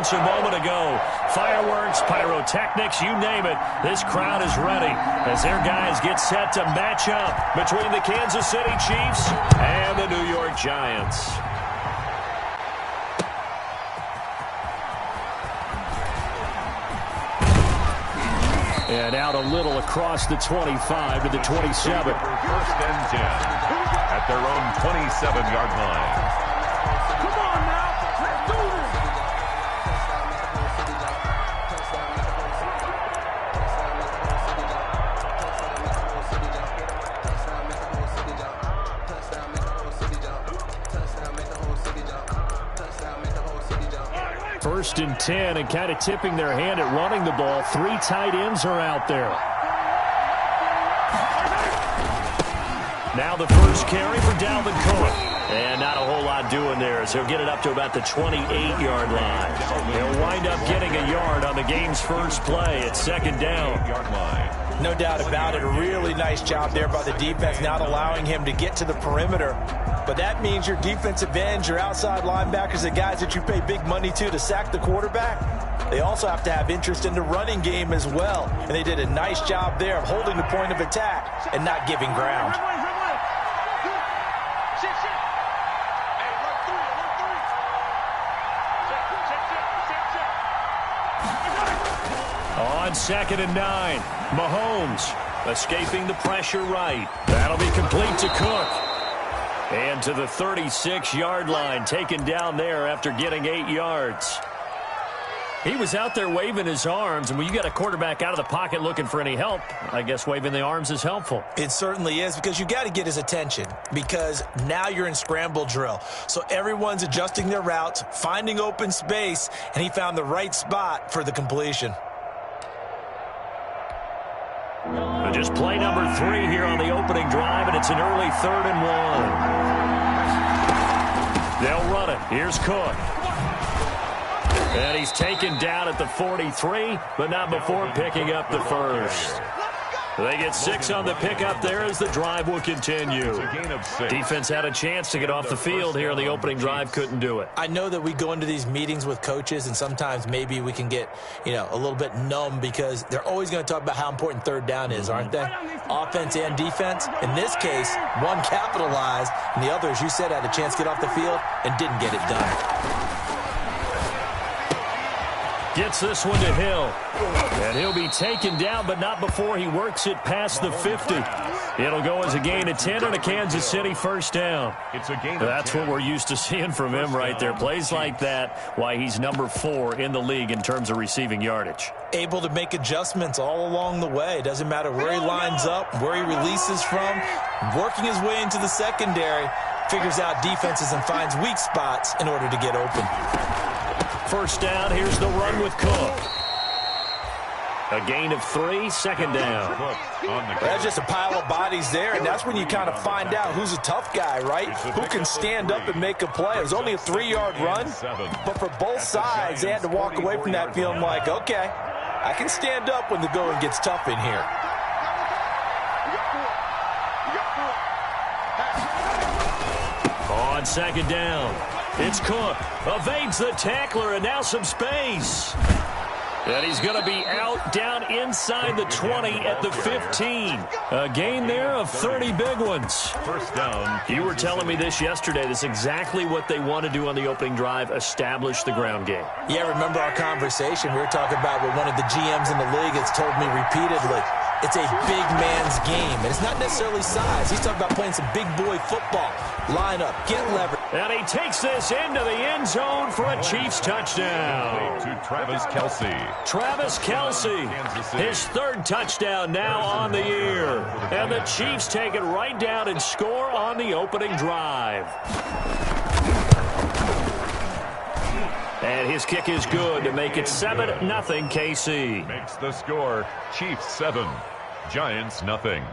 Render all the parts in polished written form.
seconds a moment ago. Fireworks, pyrotechnics, you name it. This crowd is ready as their guys get set to match up between the Kansas City Chiefs and the New York Giants. And out a little across the 25 to the 27. First and 10 at their own 27-yard line. Come on now, let's do this. First and 10, and kind of tipping their hand at running the ball. 3 tight ends are out there. Now the first carry for Dalvin Cook. And not a whole lot doing there, so he'll get it up to about the 28-yard line. He'll wind up getting a yard on the game's first play at second down. No doubt about it. A really nice job there by the defense, not allowing him to get to the perimeter. But that means your defensive ends, your outside linebackers, the guys that you pay big money to sack the quarterback, they also have to have interest in the running game as well. And they did a nice job there of holding the point of attack and not giving ground. On second and 9, Mahomes escaping the pressure right. That'll be complete to Cook. And to the 36-yard line, taken down there after getting 8 yards. He was out there waving his arms, and when you got a quarterback out of the pocket looking for any help, I guess waving the arms is helpful. It certainly is, because you got to get his attention, because now you're in scramble drill. So everyone's adjusting their routes, finding open space, and he found the right spot for the completion. Just play number 3 here on the opening drive, and it's an early 3rd and 1. They'll run it. Here's Cook. And he's taken down at the 43, but not before picking up the first. They get 6 on the pickup there as the drive will continue. Defense had a chance to get off the field here on the opening drive, couldn't do it. I know that we go into these meetings with coaches, and sometimes maybe we can get, a little bit numb, because they're always going to talk about how important third down is, aren't they? Offense and defense. In this case, one capitalized, and the other, as you said, had a chance to get off the field and didn't get it done. Gets this one to Hill. And he'll be taken down, but not before he works it past the 50. It'll go as a gain of 10 and a Kansas City first down. That's what we're used to seeing from him right there. Plays like that, why he's number 4 in the league in terms of receiving yardage. Able to make adjustments all along the way. Doesn't matter where he lines up, where he releases from. Working his way into the secondary, figures out defenses and finds weak spots in order to get open. First down, here's the run with Cook. A gain of 3, second down. That's just a pile of bodies there, and that's when you kind of find out who's a tough guy, right? Who can stand up and make a play. It was only a 3-yard run, but for both sides, they had to walk away from that feeling like, okay, I can stand up when the going gets tough in here. On second down, it's Cook. Evades the tackler, and now some space. And he's going to be out down inside the 20 at the 15. A gain there of 30 big ones. First down. You were telling me this yesterday. This is exactly what they want to do on the opening drive, establish the ground game. Yeah, remember our conversation? We were talking about what one of the GMs in the league has told me repeatedly. It's a big man's game, and it's not necessarily size. He's talking about playing some big boy football. Line up, get leverage. And he takes this into the end zone for a Chiefs touchdown. To Travis Kelce. Travis Kelce, his 3rd touchdown now on the year. And the Chiefs take it right down and score on the opening drive. And his kick is good to make it 7-0 KC. Makes the score Chiefs 7, Giants nothing.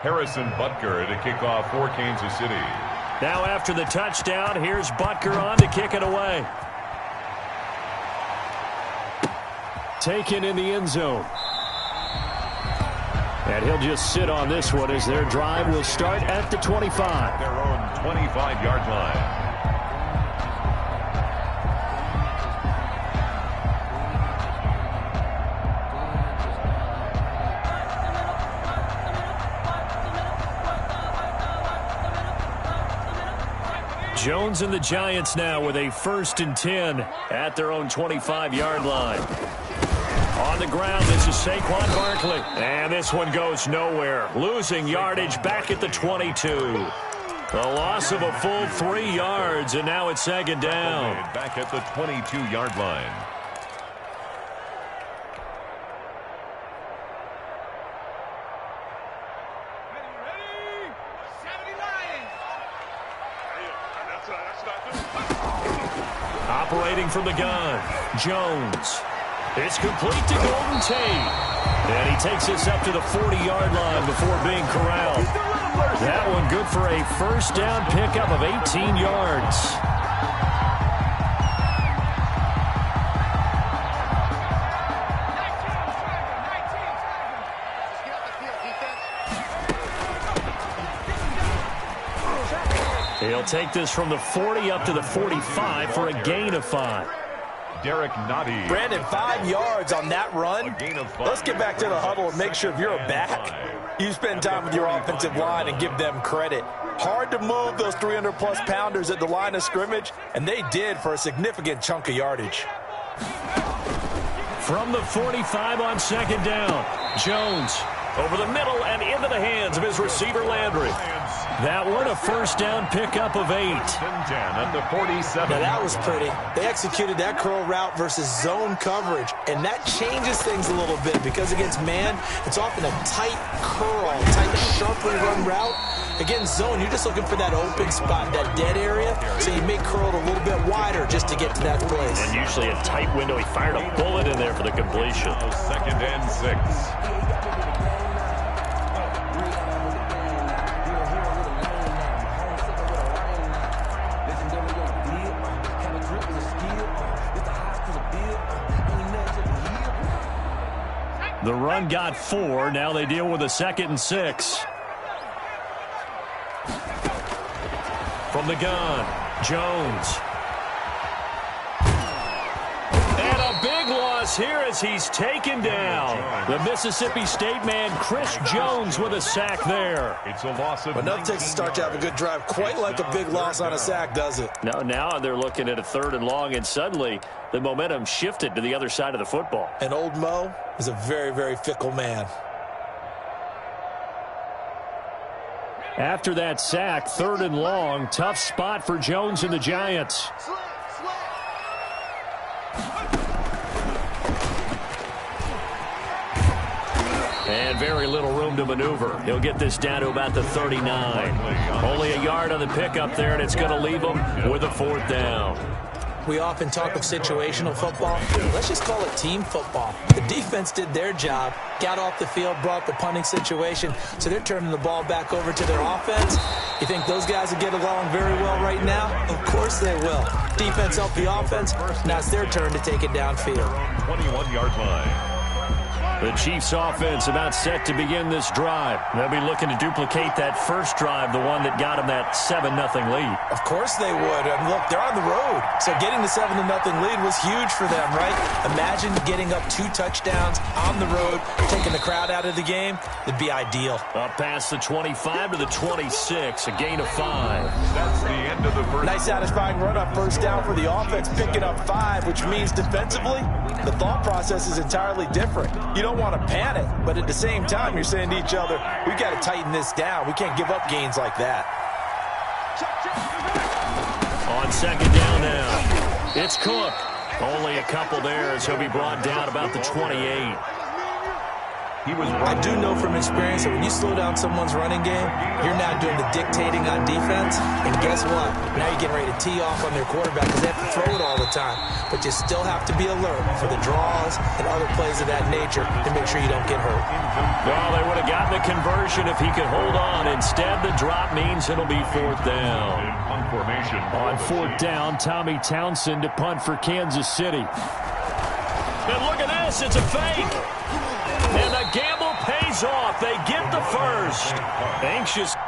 Harrison Butker to kick off for Kansas City. Now after the touchdown, here's Butker on to kick it away. Taken in the end zone. And he'll just sit on this one as their drive will start at the 25. Their own 25-yard line. Jones and the Giants now with a 1st and 10 at their own 25-yard line. On the ground, this is Saquon Barkley. And this one goes nowhere. Losing yardage back at the 22. A loss of a full 3 yards, and now it's 2nd down. Back at the 22-yard line. Operating from the gun, Jones. It's complete to Golden Tate. And he takes this up to the 40-yard line before being corralled. That one good for a 1st down pickup of 18 yards. He'll take this from the 40 up to the 45 for a gain of 5. Derek Noddy. Brandon, 5 yards on that run. Let's get back to the huddle and make sure if you're a back, you spend time with your offensive line and give them credit. Hard to move those 300-plus pounders at the line of scrimmage, and they did for a significant chunk of yardage. From the 45 on 2nd down, Jones over the middle and into the hands of his receiver Landry. That one a 1st down pickup of 8. At the 47. Now that was pretty. They executed that curl route versus zone coverage, and that changes things a little bit because against man, it's often a tight curl, tight, sharply run route. Against zone, you're just looking for that open spot, that dead area, so you may curl it a little bit wider just to get to that place. And usually a tight window. He fired a bullet in there for the completion. 2nd and 6. The run got 4. Now they deal with a 2nd and 6. From the gun, Jones. And a big loss here as he's taken down. The Mississippi State man, Chris Jones, with a sack there. It's a loss of enough takes to start to have a good drive. Quite like a big loss on a sack, does it? Now they're looking at a 3rd and long, and suddenly the momentum shifted to the other side of the football. And old Mo is a very, very fickle man. After that sack, 3rd and long, tough spot for Jones and the Giants. And very little room to maneuver. He'll get this down to about the 39. Only a yard on the pickup there, and it's going to leave him with a 4th down. We often talk of situational football. Let's just call it team football. The defense did their job, got off the field, brought the punting situation, so they're turning the ball back over to their offense. You think those guys will get along very well right now? Of course they will. Defense helped the offense. Now it's their turn to take it downfield. 21-yard line. The Chiefs offense about set to begin this drive. They'll be looking to duplicate that first drive, the one that got them that 7-0 lead. Of course they would. And look, they're on the road. So getting the 7-0 lead was huge for them, right? Imagine getting up 2 touchdowns on the road, taking the crowd out of the game. It'd be ideal. Up past the 25 to the 26, a gain of 5. That's the end of the first. Nice satisfying run on 1st down for the offense, picking up 5, which means defensively, the thought process is entirely different. You don't want to panic, but at the same time, you're saying to each other, we got to tighten this down. We can't give up gains like that. On 2nd down now, it's Cook. Only a couple there as he'll be brought down about the 28. I do know from experience that when you slow down someone's running game, you're now doing the dictating on defense. And guess what? Now you're getting ready to tee off on their quarterback because they have to throw it all the time. But you still have to be alert for the draws and other plays of that nature to make sure you don't get hurt. Well, they would have gotten the conversion if he could hold on. Instead, the drop means it'll be 4th down. On 4th down, Tommy Townsend to punt for Kansas City. And look at this. It's a fake. And the gamble pays pays off. They get the first. Anxious.